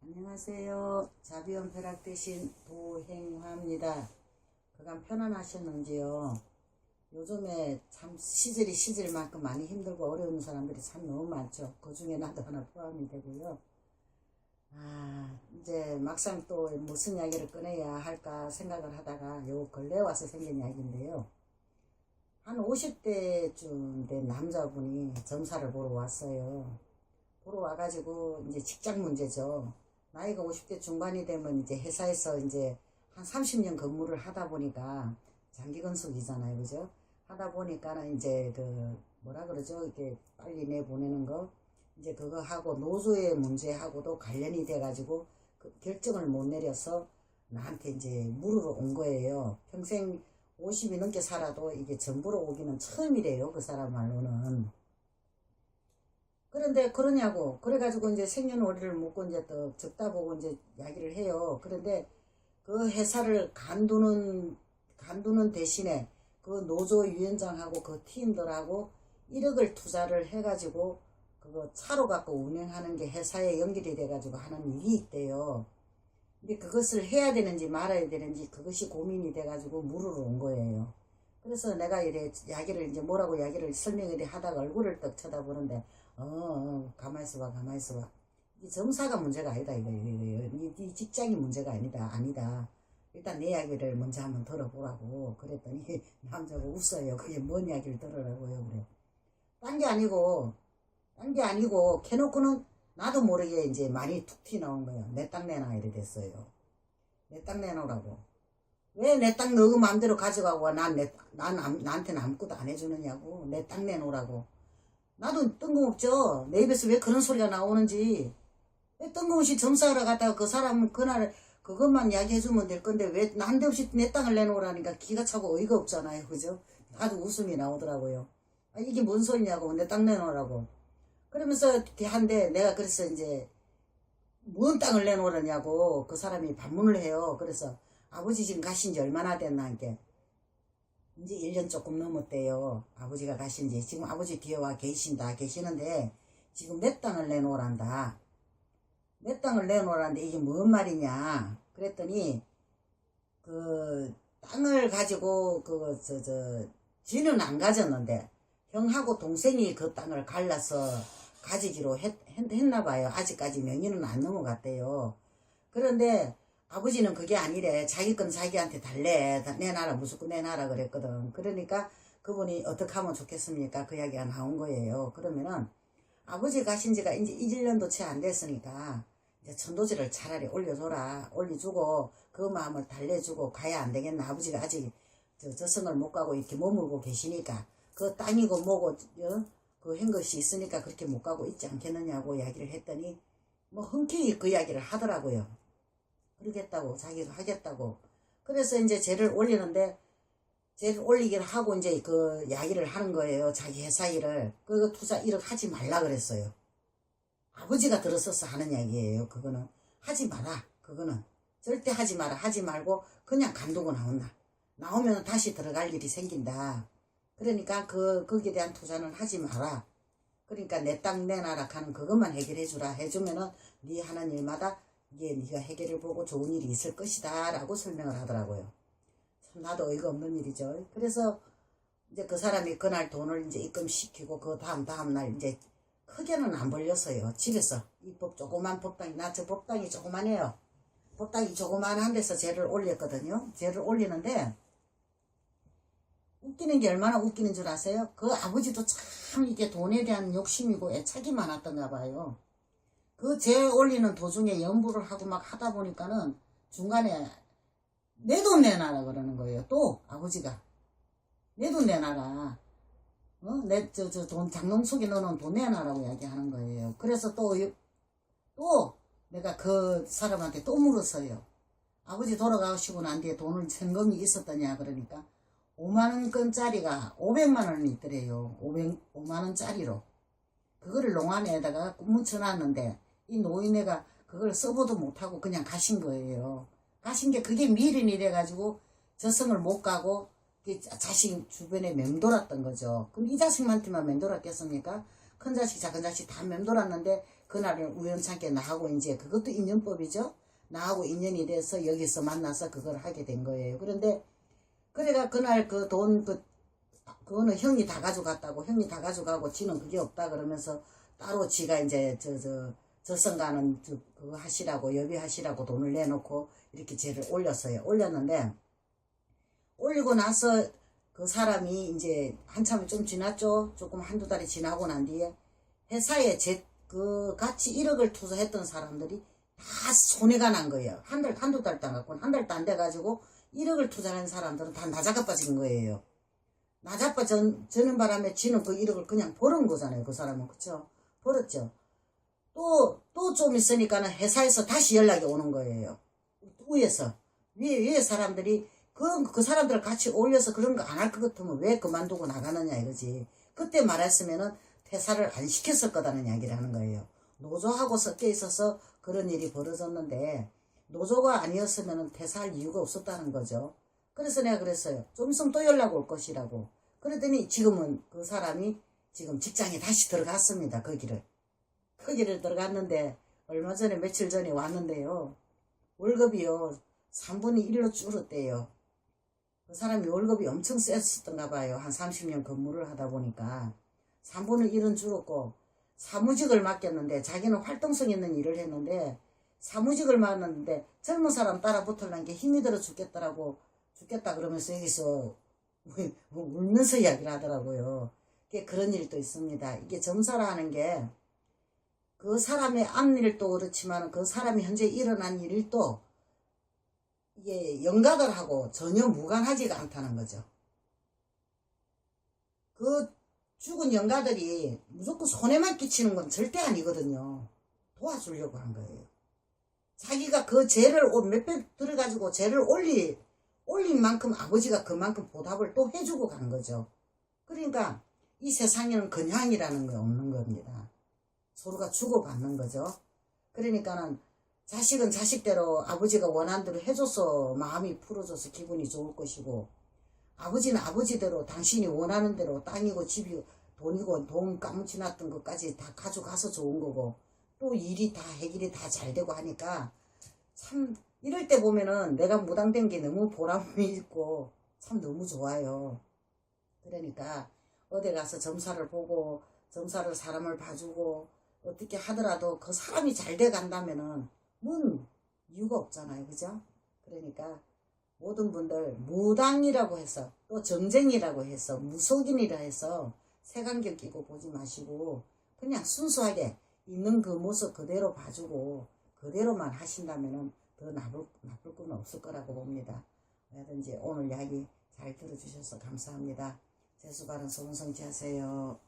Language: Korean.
안녕하세요. 자비원 벼락 대신 도행화입니다. 그간 편안하셨는지요? 요즘에 참 시절만큼 많이 힘들고 어려운 사람들이 참 너무 많죠. 그 중에 나도 하나 포함이 되고요. 이제 막상 또 무슨 이야기를 꺼내야 할까 생각을 하다가 요 근래 와서 생긴 이야기인데요. 한 50대쯤 된 남자분이 점사를 보러 왔어요. 보러 와가지고 이제 직장 문제죠. 나이가 50대 중반이 되면 이제 회사에서 이제 한 30년 근무를 하다 보니까 장기 건속이잖아요. 그죠? 하다 보니까는 이제 그 뭐라 그러죠? 이렇게 빨리 내보내는 거. 이제 그거 하고 노조의 문제하고도 관련이 돼가지고 그 결정을 못 내려서 나한테 이제 물으러 온 거예요. 평생 50이 넘게 살아도 이게 전부로 오기는 처음이래요. 그 사람 말로는. 그런데 그러냐고. 그래가지고 이제 생년월일을 묻고 이제 또 적다 보고 이제 이야기를 해요. 그런데 그 회사를 간두는 대신에 그 노조 위원장하고 그 팀들하고 1억을 투자를 해가지고 그거 차로 갖고 운행하는 게 회사에 연결이 돼가지고 하는 일이 있대요. 근데 그것을 해야 되는지 말아야 되는지 그것이 고민이 돼가지고 물으러 온 거예요. 그래서 내가 이래 이야기를 이제 뭐라고 이야기를 설명을 하다가 얼굴을 떡 쳐다보는데 가만히 있어봐, 가만히 있어봐. 이 점사가 문제가 아니다, 이거. 이 직장이 문제가 아니다. 일단 내 이야기를 먼저 한번 들어보라고. 그랬더니 남자가 웃어요. 그게 뭔 이야기를 들으라고요, 그래. 딴 게 아니고, 캐놓고는 나도 모르게 이제 말이 툭 튀어나온 거예요. 내 땅 내놔, 이래 됐어요. 내 땅 내놓으라고. 왜 내 땅 너그 마음대로 가져가고 나한테는 아무것도 안 해주느냐고. 내 땅 내놓으라고. 나도 뜬금없죠. 내 입에서 왜 그런 소리가 나오는지. 왜 뜬금없이 점사하러 갔다가 그 사람은 그날 그것만 이야기해주면 될 건데 왜 난데없이 내 땅을 내놓으라니까 기가 차고 어이가 없잖아요. 그죠? 나도 웃음이 나오더라고요. 이게 뭔 소리냐고. 내 땅 내놓으라고. 그러면서 한데 내가 그래서 이제 뭔 땅을 내놓으라냐고 그 사람이 반문을 해요. 그래서 아버지 지금 가신 지 얼마나 됐나 이게 이제 1년 조금 넘었대요. 아버지가 가신지. 지금 아버지 뒤에 와 계시는데 지금 내 땅을 내놓으란다. 내 땅을 내놓으란데 이게 뭔 말이냐. 그랬더니 그 땅을 가지고 지는 안 가졌는데 형하고 동생이 그 땅을 갈라서 가지기로 했나봐요. 아직까지 명의는 안 넘어갔대요. 그런데 아버지는 그게 아니래. 자기 건 자기한테 달래. 내놔라. 무조건 내놔라 그랬거든. 그러니까 그분이 어떻게 하면 좋겠습니까? 그 이야기가 나온 거예요. 그러면은 아버지 가신 지가 이제 1년도 채 안 됐으니까 이제 천도지를 차라리 올려줘라. 올려주고 그 마음을 달래주고 가야 안 되겠나. 아버지가 아직 저승을 못 가고 이렇게 머물고 계시니까 그 땅이고 뭐고 그 한 것이 있으니까 그렇게 못 가고 있지 않겠느냐고 이야기를 했더니 뭐 흔쾌히 그 이야기를 하더라고요. 그러겠다고 자기가 하겠다고. 그래서 이제 쟤를 올리는데 쟤를 올리기를 하고 이제 그 이야기를 하는 거예요. 자기 회사 일을. 그 투자 1억 하지 말라 그랬어요. 아버지가 들었어서 하는 이야기예요. 그거는 하지 마라. 그거는 절대 하지 마라. 하지 말고 그냥 간두고 나온다. 나오면 다시 들어갈 일이 생긴다. 그러니까 거기에 대한 투자는 하지 마라. 그러니까 내 땅 내놔라 하는 그것만 해결해 주라. 해주면은 네 하는 일마다 이게 네가 해결을 보고 좋은 일이 있을 것이다 라고 설명을 하더라고요. 참 나도 어이가 없는 일이죠. 그래서 이제 그 사람이 그날 돈을 이제 입금시키고 그 다음날 이제 크게는 안 벌렸어요. 집에서 이 조그만 법당이 나 저 법당이 조그만해요. 법당이 조그만한 데서 쟤를 올렸거든요. 쟤를 올리는데 웃기는 게 얼마나 웃기는 줄 아세요? 그 아버지도 참 이게 돈에 대한 욕심이고 애착이 많았던가 봐요. 그 재 올리는 도중에 연부를 하고 막 하다 보니까는 중간에 내 돈 내놔라 그러는 거예요. 또 아버지가 내 돈 내놔라. 내 돈 장롱 속에 넣어놓은 돈 내놔라고 이야기하는 거예요. 그래서 또 내가 그 사람한테 또 물었어요. 아버지 돌아가시고 난 뒤에 돈을 현금이 있었더냐 그러니까 5만원권짜리가 500만원이 있더래요. 5만원짜리로. 그거를 농안에다가 묻혀놨는데 이 노인네가 그걸 써보도 못하고 그냥 가신 거예요. 가신 게 그게 미련이 돼가지고 저승을 못 가고 자식 주변에 맴돌았던 거죠. 그럼 이 자식한테만 맴돌았겠습니까? 큰 자식 작은 자식 다 맴돌았는데 그날은 우연찮게 나하고 이제 그것도 인연법이죠. 나하고 인연이 돼서 여기서 만나서 그걸 하게 된 거예요. 그런데 그래가 그날 그 돈 그거는 형이 다 가져갔다고, 형이 다 가져가고 지는 그게 없다 그러면서 따로 지가 이제 저성가는 그거 하시라고, 여비하시라고 돈을 내놓고 이렇게 죄를 올렸어요. 올렸는데 올리고 나서 그 사람이 이제 한참이 좀 지났죠. 조금 한두 달이 지나고 난 뒤에 회사에 같이 1억을 투자했던 사람들이 다 손해가 난 거예요. 한두 달도 안 갔고, 한 달도 안 돼가지고 1억을 투자한 사람들은 다 나자가 빠진 거예요. 나자빠지는 바람에 지는 그 1억을 그냥 버린 거잖아요. 그 사람은. 그쵸? 벌었죠. 또 좀 있으니까는 회사에서 다시 연락이 오는 거예요. 위에서. 위에 사람들이 그 사람들을 같이 올려서 그런 거 안 할 것 같으면 왜 그만두고 나가느냐 이거지. 그때 말했으면은 퇴사를 안 시켰을 거다는 이야기를 하는 거예요. 노조하고 섞여 있어서 그런 일이 벌어졌는데 노조가 아니었으면 퇴사할 이유가 없었다는 거죠. 그래서 내가 그랬어요. 좀 있으면 또 연락 올 것이라고. 그랬더니 지금은 그 사람이 지금 직장에 다시 들어갔습니다. 거기를 들어갔는데 얼마 전에 며칠 전에 왔는데요. 월급이요 3분의 1로 줄었대요. 그 사람이 월급이 엄청 셌었던가 봐요. 한 30년 근무를 하다 보니까 3분의 1은 줄었고 사무직을 맡겼는데 자기는 활동성 있는 일을 했는데 사무직을 맡았는데 젊은 사람 따라 붙으려는 게 힘이 들어 죽겠다 그러면서 여기서 울면서 이야기를 하더라고요. 그런 일도 있습니다. 이게 점사라 하는 게 그 사람의 앞일도 그렇지만 그 사람이 현재 일어난 일도 이게 영가들하고 전혀 무관하지가 않다는 거죠. 그 죽은 영가들이 무조건 손해만 끼치는 건 절대 아니거든요. 도와주려고 한 거예요. 자기가 그 죄를 몇백 들어가지고 죄를 올린 만큼 아버지가 그만큼 보답을 또 해주고 간 거죠. 그러니까 이 세상에는 건향이라는 게 없는 겁니다. 서로가 주고받는 거죠. 그러니까는 자식은 자식대로 아버지가 원하는 대로 해줘서 마음이 풀어져서 기분이 좋을 것이고 아버지는 아버지대로 당신이 원하는 대로 땅이고 집이고 돈이고 돈 까무치 났던 것까지 다 가져가서 좋은 거고 또 일이 다 해결이 다 잘 되고 하니까 참 이럴 때 보면은 내가 무당된 게 너무 보람이 있고 참 너무 좋아요. 그러니까 어디 가서 점사를 보고 점사를 사람을 봐주고 어떻게 하더라도 그 사람이 잘 돼 간다면은 뭔 이유가 없잖아요. 그죠? 그러니까 모든 분들 무당이라고 해서 또 정쟁이라고 해서 무속인이라 해서 색안경 끼고 보지 마시고 그냥 순수하게 있는 그 모습 그대로 봐주고 그대로만 하신다면은 더 나쁠 건 없을 거라고 봅니다. 뭐든지 오늘 이야기 잘 들어주셔서 감사합니다. 재수바른 소원성취하세요.